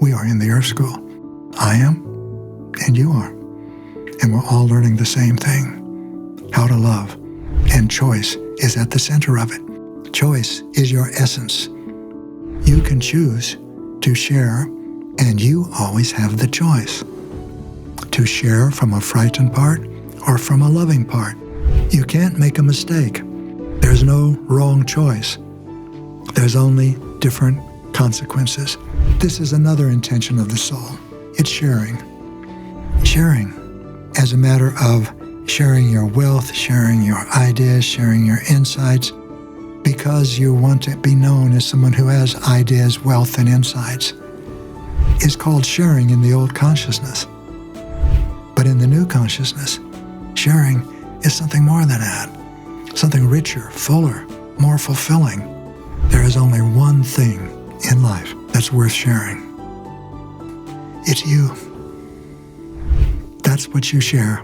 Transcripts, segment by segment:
We are in the Earth School. I am, and you are. And we're all learning the same thing, how to love. And choice is at the center of it. Choice is your essence. You can choose to share, and you always have the choice to share from a frightened part or from a loving part. You can't make a mistake. There's no wrong choice. There's only different consequences. This is another intention of the soul. It's sharing. Sharing as a matter of sharing your wealth, sharing your ideas, sharing your insights, because you want to be known as someone who has ideas, wealth, and insights, is called sharing in the old consciousness. But in the new consciousness, sharing is something more than that, something richer, fuller, more fulfilling. There is only one thing in life that's worth sharing. It's you. That's what you share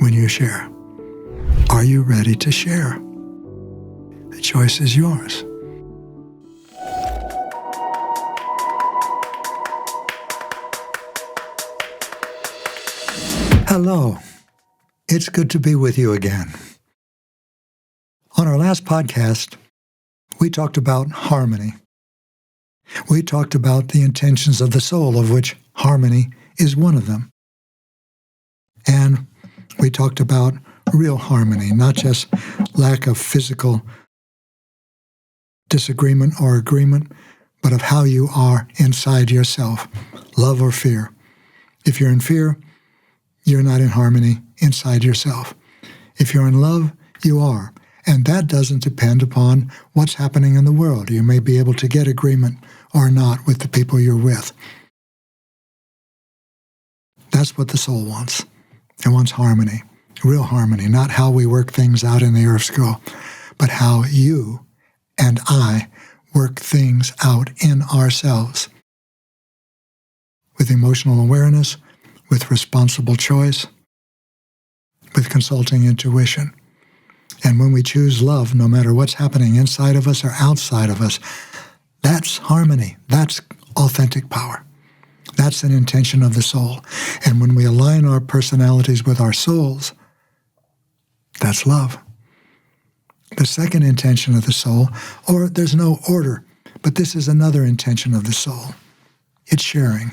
when you share. Are you ready to share? The choice is yours. Hello. It's good to be with you again. On our last podcast, we talked about harmony. We talked about the intentions of the soul, of which harmony is one of them. And we talked about real harmony, not just lack of physical disagreement or agreement, but of how you are inside yourself, love or fear. If you're in fear, you're not in harmony inside yourself. If you're in love, you are. And that doesn't depend upon what's happening in the world. You may be able to get agreement or not with the people you're with. That's what the soul wants. It wants harmony, real harmony, not how we work things out in the Earth School, but how you and I work things out in ourselves with emotional awareness, with responsible choice, with consulting intuition. And when we choose love, no matter what's happening inside of us or outside of us, that's harmony. That's authentic power. That's an intention of the soul. And when we align our personalities with our souls, that's love. The second intention of the soul, or there's no order, but this is another intention of the soul. It's sharing.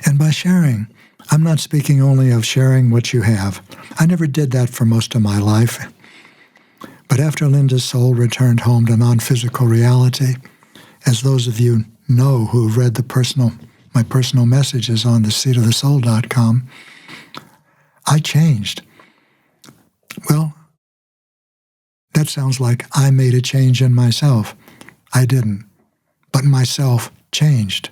And by sharing, I'm not speaking only of sharing what you have. I never did that for most of my life. But after Linda's soul returned home to non-physical reality, as those of you know who have read my personal messages on theseatofthesoul.com, I changed. Well, that sounds like I made a change in myself. I didn't. But myself changed.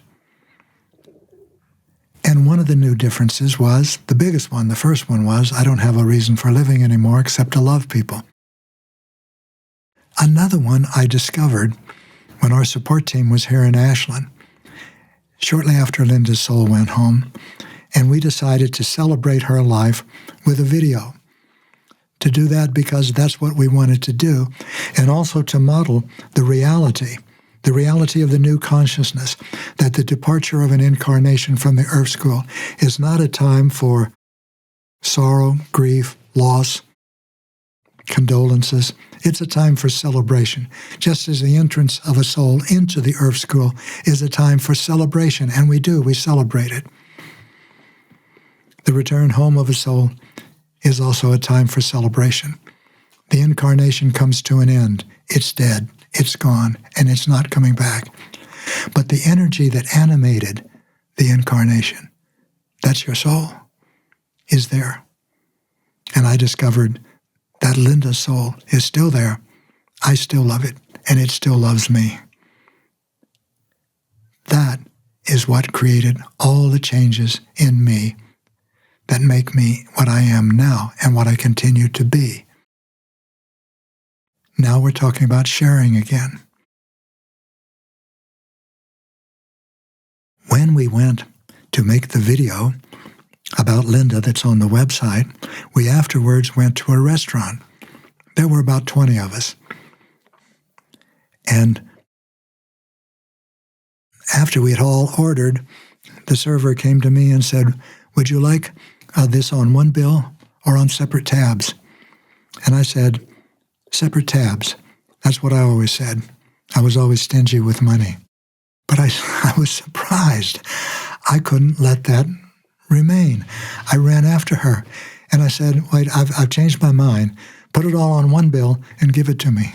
And one of the new differences was, the biggest one, the first one was, I don't have a reason for living anymore except to love people. Another one I discovered when our support team was here in Ashland, shortly after Linda's soul went home, and we decided to celebrate her life with a video. To do that because that's what we wanted to do, and also to model the reality of the new consciousness, that the departure of an incarnation from the Earth School is not a time for sorrow, grief, loss, condolences. It's a time for celebration, just as the entrance of a soul into the Earth School is a time for celebration, and we celebrate it. The return home of a soul is also a time for celebration. The incarnation comes to an end. It's dead. It's gone, and it's not coming back. But the energy that animated the incarnation, that's your soul, is there. And I discovered that Linda's soul is still there. I still love it, and it still loves me. That is what created all the changes in me that make me what I am now and what I continue to be. Now we're talking about sharing again. When we went to make the video about Linda that's on the website, we afterwards went to a restaurant. There were about 20 of us. And after we had all ordered, the server came to me and said, "Would you like this on one bill or on separate tabs?" And I said, "Separate tabs." That's what I always said. I was always stingy with money. But I was surprised. I couldn't let that remain. I ran after her, and I said, "Wait, I've changed my mind. Put it all on one bill and give it to me."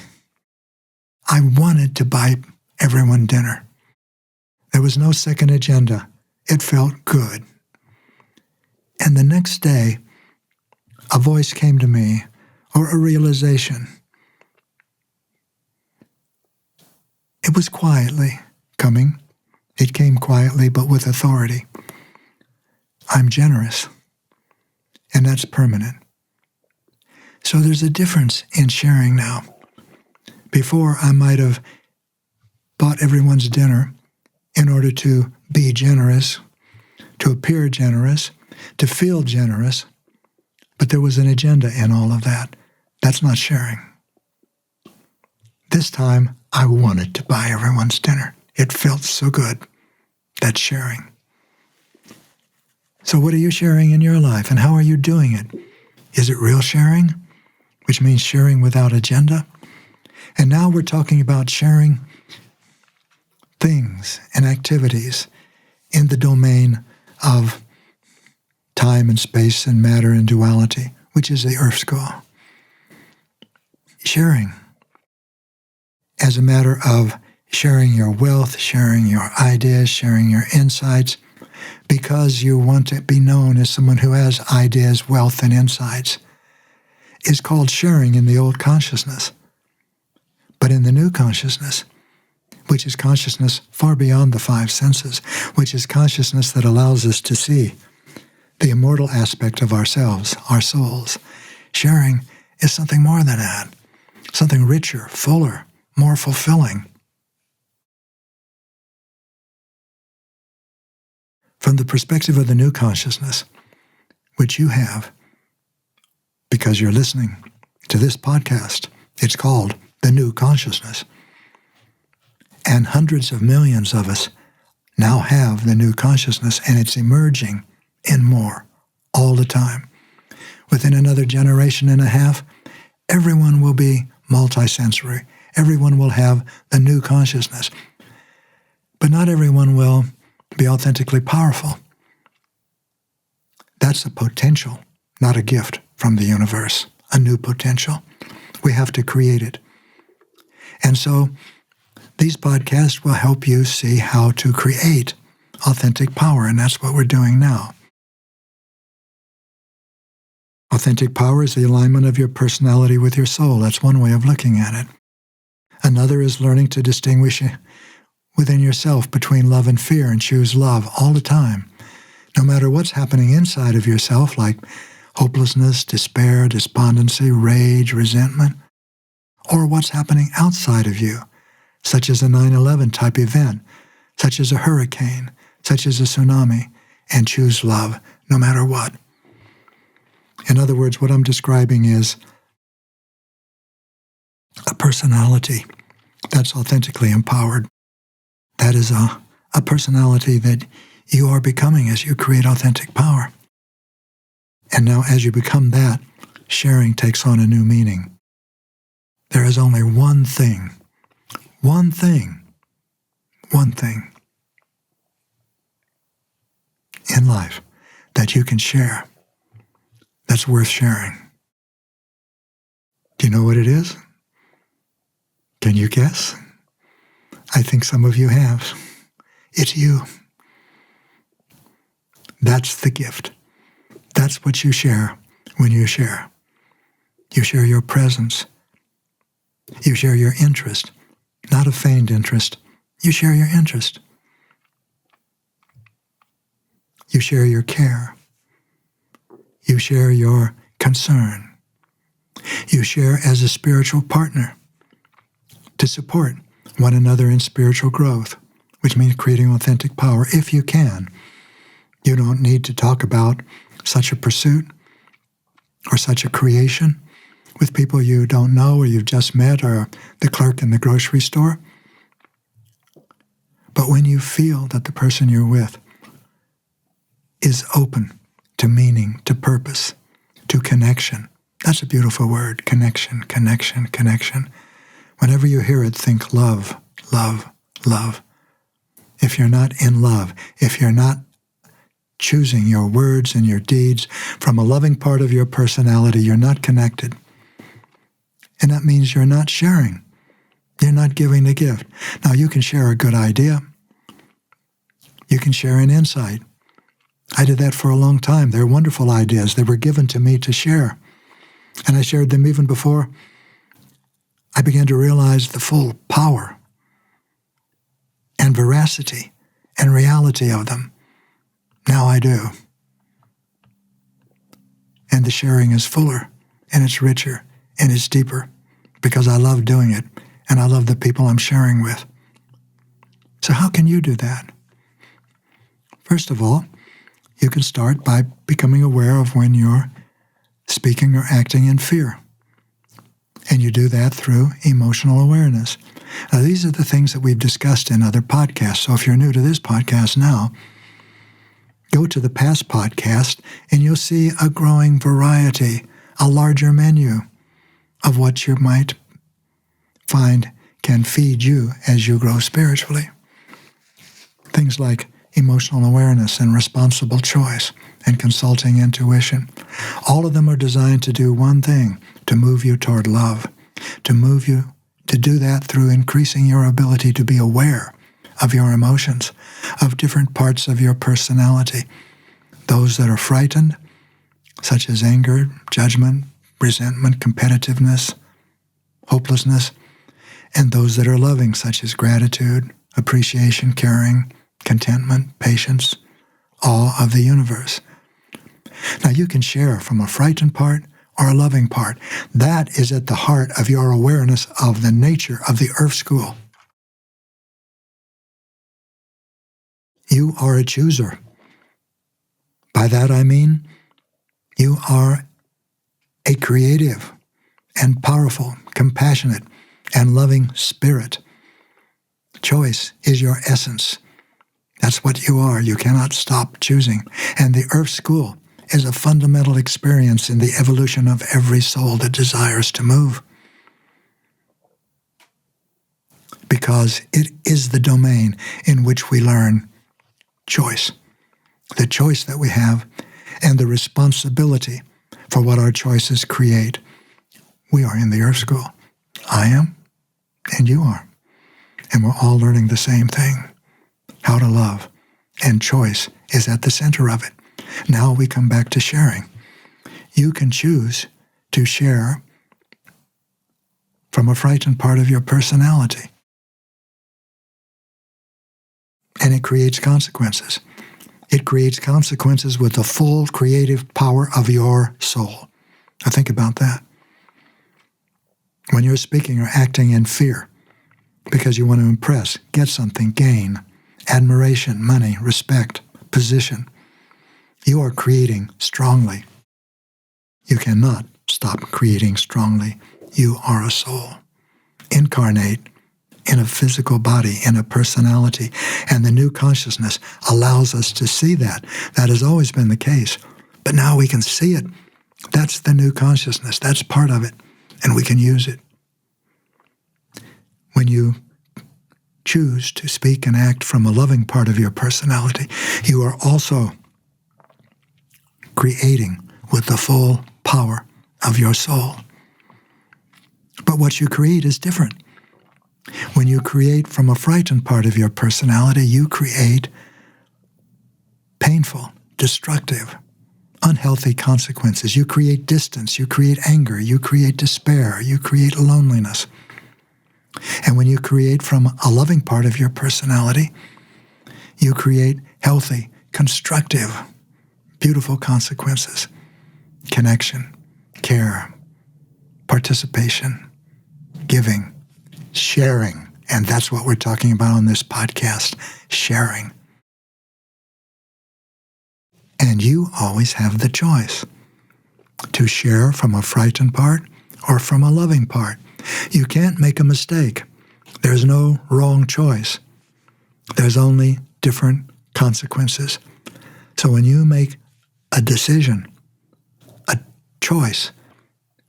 I wanted to buy everyone dinner. There was no second agenda. It felt good. And the next day, a voice came to me, or a realization. It was quietly coming. It came quietly, but with authority. I'm generous, and that's permanent. So there's a difference in sharing now. Before, I might have bought everyone's dinner in order to be generous, to appear generous, to feel generous, but there was an agenda in all of that. That's not sharing. This time, I wanted to buy everyone's dinner. It felt so good. That's sharing. So what are you sharing in your life, and how are you doing it? Is it real sharing, which means sharing without agenda? And now we're talking about sharing things and activities in the domain of time and space and matter and duality, which is the Earth School. Sharing as a matter of sharing your wealth, sharing your ideas, sharing your insights, because you want to be known as someone who has ideas, wealth, and insights, is called sharing in the old consciousness. But in the new consciousness, which is consciousness far beyond the five senses, which is consciousness that allows us to see the immortal aspect of ourselves, our souls, sharing is something more than that, something richer, fuller, more fulfilling. From the perspective of the new consciousness, which you have, because you're listening to this podcast, it's called the new consciousness. And hundreds of millions of us now have the new consciousness, and it's emerging in more all the time. Within another generation and a half, everyone will be multisensory. Everyone will have the new consciousness. But not everyone will be authentically powerful. That's a potential, not a gift from the universe, a new potential. We have to create it. And so these podcasts will help you see how to create authentic power, and that's what we're doing now. Authentic power is the alignment of your personality with your soul. That's one way of looking at it. Another is learning to distinguish within yourself between love and fear and choose love all the time, no matter what's happening inside of yourself, like hopelessness, despair, despondency, rage, resentment, or what's happening outside of you, such as a 9/11 type event, such as a hurricane, such as a tsunami, and choose love no matter what. In other words, what I'm describing is a personality that's authentically empowered. That is a personality that you are becoming as you create authentic power. And now as you become that, sharing takes on a new meaning. There is only one thing in life that you can share that's worth sharing. Do you know what it is? Can you guess? I think some of you have. It's you. That's the gift. That's what you share when you share. You share your presence. You share your interest, not a feigned interest. You share your interest. You share your care. You share your concern. You share as a spiritual partner to support one another in spiritual growth, which means creating authentic power if you can. You don't need to talk about such a pursuit or such a creation with people you don't know or you've just met or the clerk in the grocery store. But But when you feel that the person you're with is open to meaning, to purpose, to connection, that's a beautiful word, connection, connection, connection. Whenever you hear it, think love, love, love. If you're not in love, if you're not choosing your words and your deeds from a loving part of your personality, you're not connected. And that means you're not sharing. You're not giving the gift. Now, you can share a good idea. You can share an insight. I did that for a long time. They're wonderful ideas. They were given to me to share. And I shared them even before I began to realize the full power and veracity and reality of them. Now I do. And the sharing is fuller, and it's richer, and it's deeper, because I love doing it, and I love the people I'm sharing with. So how can you do that? First of all, you can start by becoming aware of when you're speaking or acting in fear. And you do that through emotional awareness. Now, these are the things that we've discussed in other podcasts. So if you're new to this podcast now, go to the past podcast and you'll see a growing variety, a larger menu of what you might find can feed you as you grow spiritually. Things like emotional awareness and responsible choice and consulting intuition. All of them are designed to do one thing, to move you toward love, to move you to do that through increasing your ability to be aware of your emotions, of different parts of your personality, those that are frightened, such as anger, judgment, resentment, competitiveness, hopelessness, and those that are loving, such as gratitude, appreciation, caring, contentment, patience, awe of the universe. Now, you can share from a frightened part or a loving part. That is at the heart of your awareness of the nature of the Earth School. You are a chooser. By that I mean, you are a creative and powerful, compassionate, and loving spirit. Choice is your essence. That's what you are. You cannot stop choosing. And the Earth School is a fundamental experience in the evolution of every soul that desires to move. Because it is the domain in which we learn choice. The choice that we have and the responsibility for what our choices create. We are in the Earth School. I am, and you are. And we're all learning the same thing. How to love. And choice is at the center of it. Now we come back to sharing. You can choose to share from a frightened part of your personality. And it creates consequences. It creates consequences with the full creative power of your soul. Now think about that. When you're speaking or acting in fear because you want to impress, get something, gain, admiration, money, respect, position, you are creating strongly. You cannot stop creating strongly. You are a soul. Incarnate in a physical body, in a personality. And the new consciousness allows us to see that. That has always been the case. But now we can see it. That's the new consciousness. That's part of it. And we can use it. When you choose to speak and act from a loving part of your personality, you are also creating with the full power of your soul. But what you create is different. When you create from a frightened part of your personality, you create painful, destructive, unhealthy consequences. You create distance, you create anger, you create despair, you create loneliness. And when you create from a loving part of your personality, you create healthy, constructive, beautiful consequences, connection, care, participation, giving, sharing. And that's what we're talking about on this podcast, sharing. And you always have the choice to share from a frightened part or from a loving part. You can't make a mistake. There's no wrong choice. There's only different consequences. So when you make a decision, a choice,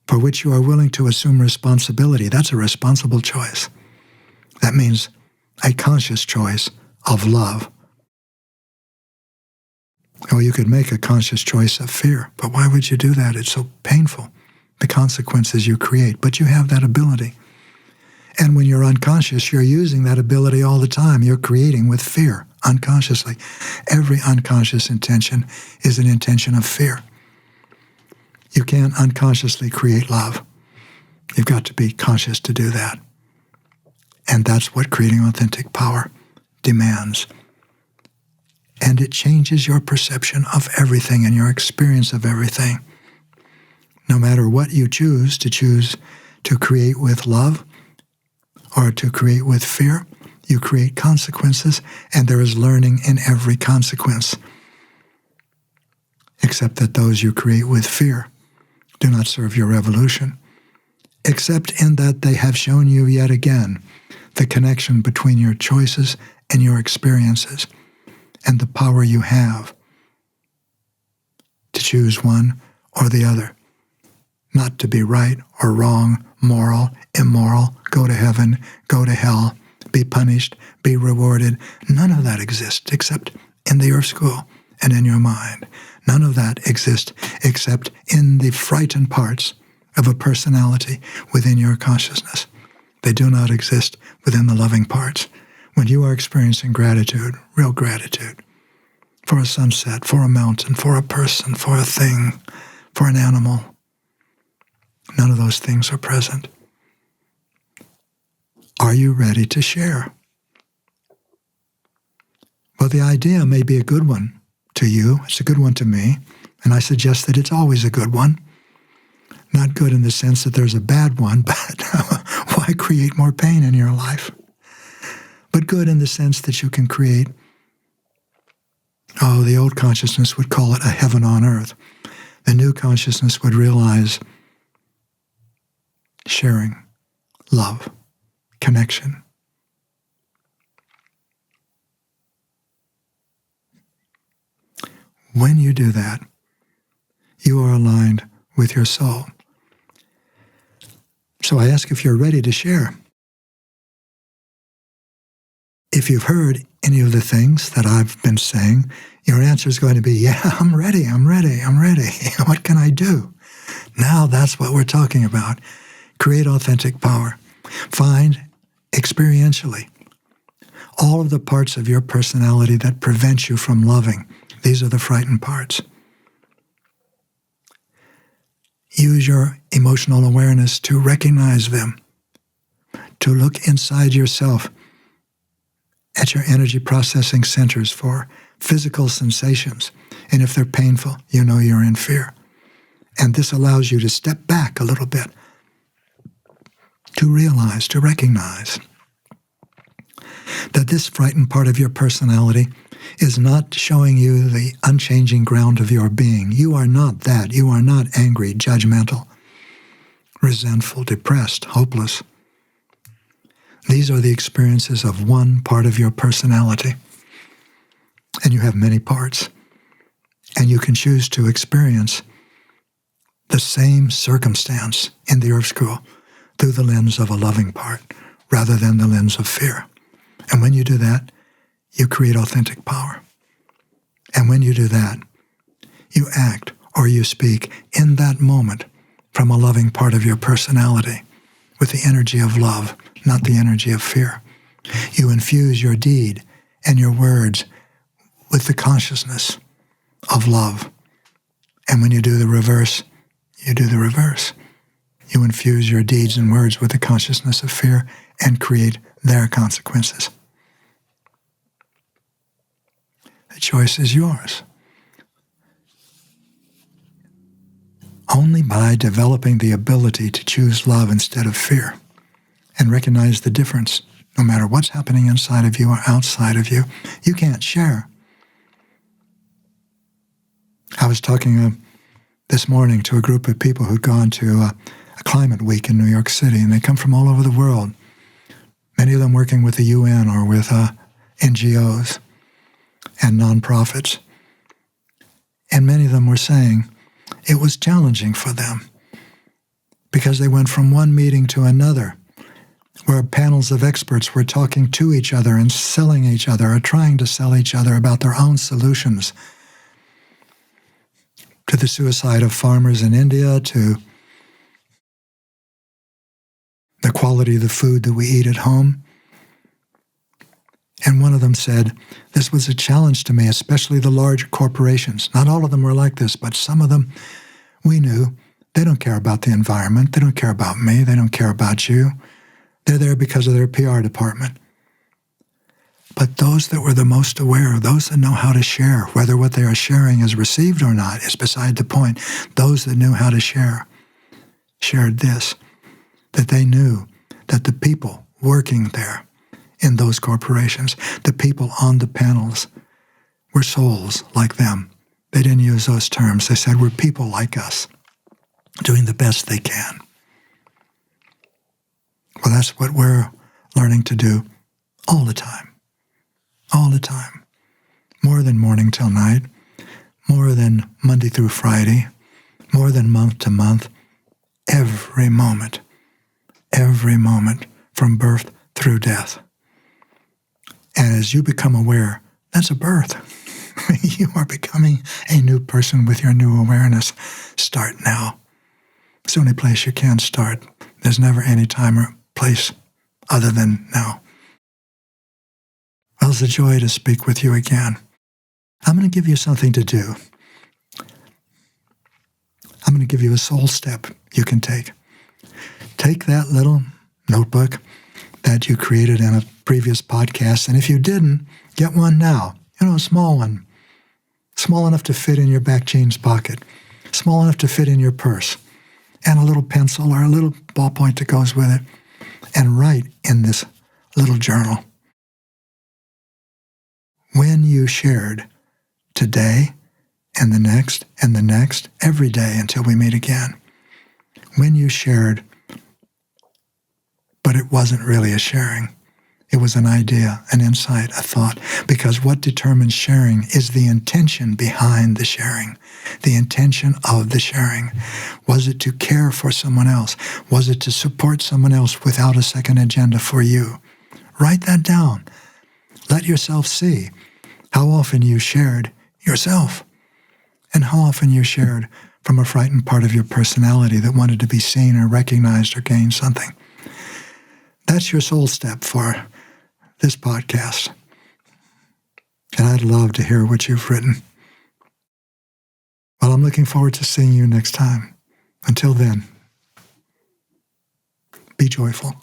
for which you are willing to assume responsibility, that's a responsible choice. That means a conscious choice of love. Or you could make a conscious choice of fear, but why would you do that? It's so painful, the consequences you create, but you have that ability. And when you're unconscious, you're using that ability all the time. You're creating with fear, unconsciously. Every unconscious intention is an intention of fear. You can't unconsciously create love. You've got to be conscious to do that. And that's what creating authentic power demands. And it changes your perception of everything and your experience of everything. No matter what you choose to create with love or to create with fear, you create consequences, and there is learning in every consequence. Except that those you create with fear do not serve your evolution, except in that they have shown you yet again the connection between your choices and your experiences, and the power you have to choose one or the other, not to be right or wrong, moral, immoral, go to heaven, go to hell, be punished, be rewarded. None of that exists except in the earth school and in your mind. None of that exists except in the frightened parts of a personality within your consciousness. They do not exist within the loving parts. When you are experiencing gratitude, real gratitude, for a sunset, for a mountain, for a person, for a thing, for an animal, none of those things are present. Are you ready to share? Well, the idea may be a good one to you. It's a good one to me, and I suggest that it's always a good one. Not good in the sense that there's a bad one, but why create more pain in your life? But good in the sense that you can create, the old consciousness would call it a heaven on earth. The new consciousness would realize sharing, love, connection. When you do that, you are aligned with your soul. So I ask if you're ready to share. If you've heard any of the things that I've been saying, your answer is going to be, yeah, I'm ready. What can I do? Now that's what we're talking about. Create authentic power. Find experientially all of the parts of your personality that prevent you from loving. These are the frightened parts. Use your emotional awareness to recognize them, to look inside yourself at your energy processing centers for physical sensations. And if they're painful, you know you're in fear. And this allows you to step back a little bit, to realize, to recognize that this frightened part of your personality is not showing you the unchanging ground of your being. You are not that. You are not angry, judgmental, resentful, depressed, hopeless. These are the experiences of one part of your personality. And you have many parts. And you can choose to experience the same circumstance in the earth school through the lens of a loving part rather than the lens of fear. And when you do that, you create authentic power. And when you do that, you act or you speak in that moment from a loving part of your personality with the energy of love, not the energy of fear. You infuse your deed and your words with the consciousness of love. And when you do the reverse, you do the reverse. You infuse your deeds and words with the consciousness of fear and create their consequences. The choice is yours. Only by developing the ability to choose love instead of fear and recognize the difference, no matter what's happening inside of you or outside of you, you can't share. I was talking this morning to a group of people who'd gone to a climate week in New York City, and they come from all over the world, many of them working with the UN or with NGOs and nonprofits. And many of them were saying it was challenging for them because they went from one meeting to another where panels of experts were talking to each other and selling each other or trying to sell each other about their own solutions to the suicide of farmers in India, to the quality of the food that we eat at home. And one of them said, this was a challenge to me, especially the large corporations. Not all of them were like this, but some of them, we knew, they don't care about the environment. They don't care about me. They don't care about you. They're there because of their PR department. But those that were the most aware, those that know how to share, whether what they are sharing is received or not is beside the point. Those that knew how to share shared this, that they knew that the people working there in those corporations, the people on the panels, were souls like them. They didn't use those terms. They said, we're people like us, doing the best they can. Well, that's what we're learning to do all the time. All the time. More than morning till night. More than Monday through Friday. More than month to month. Every moment. Every moment from birth through death. And as you become aware, that's a birth. You are becoming a new person with your new awareness. Start now. It's the only place you can start. There's never any time or place other than now. Well, it's a joy to speak with you again. I'm going to give you something to do. I'm going to give you a soul step you can take. Take that little notebook that you created in a previous podcast, and if you didn't, get one now. A small one. Small enough to fit in your back jeans pocket. Small enough to fit in your purse. And a little pencil or a little ballpoint that goes with it. And write in this little journal. When you shared today and the next, every day until we meet again. When you shared, but it wasn't really a sharing. It was an idea, an insight, a thought. Because what determines sharing is the intention behind the sharing. The intention of the sharing. Was it to care for someone else? Was it to support someone else without a second agenda for you? Write that down. Let yourself see how often you shared yourself and how often you shared from a frightened part of your personality that wanted to be seen or recognized or gain something. That's your soul step for this podcast. And I'd love to hear what you've written. Well, I'm looking forward to seeing you next time. Until then, be joyful.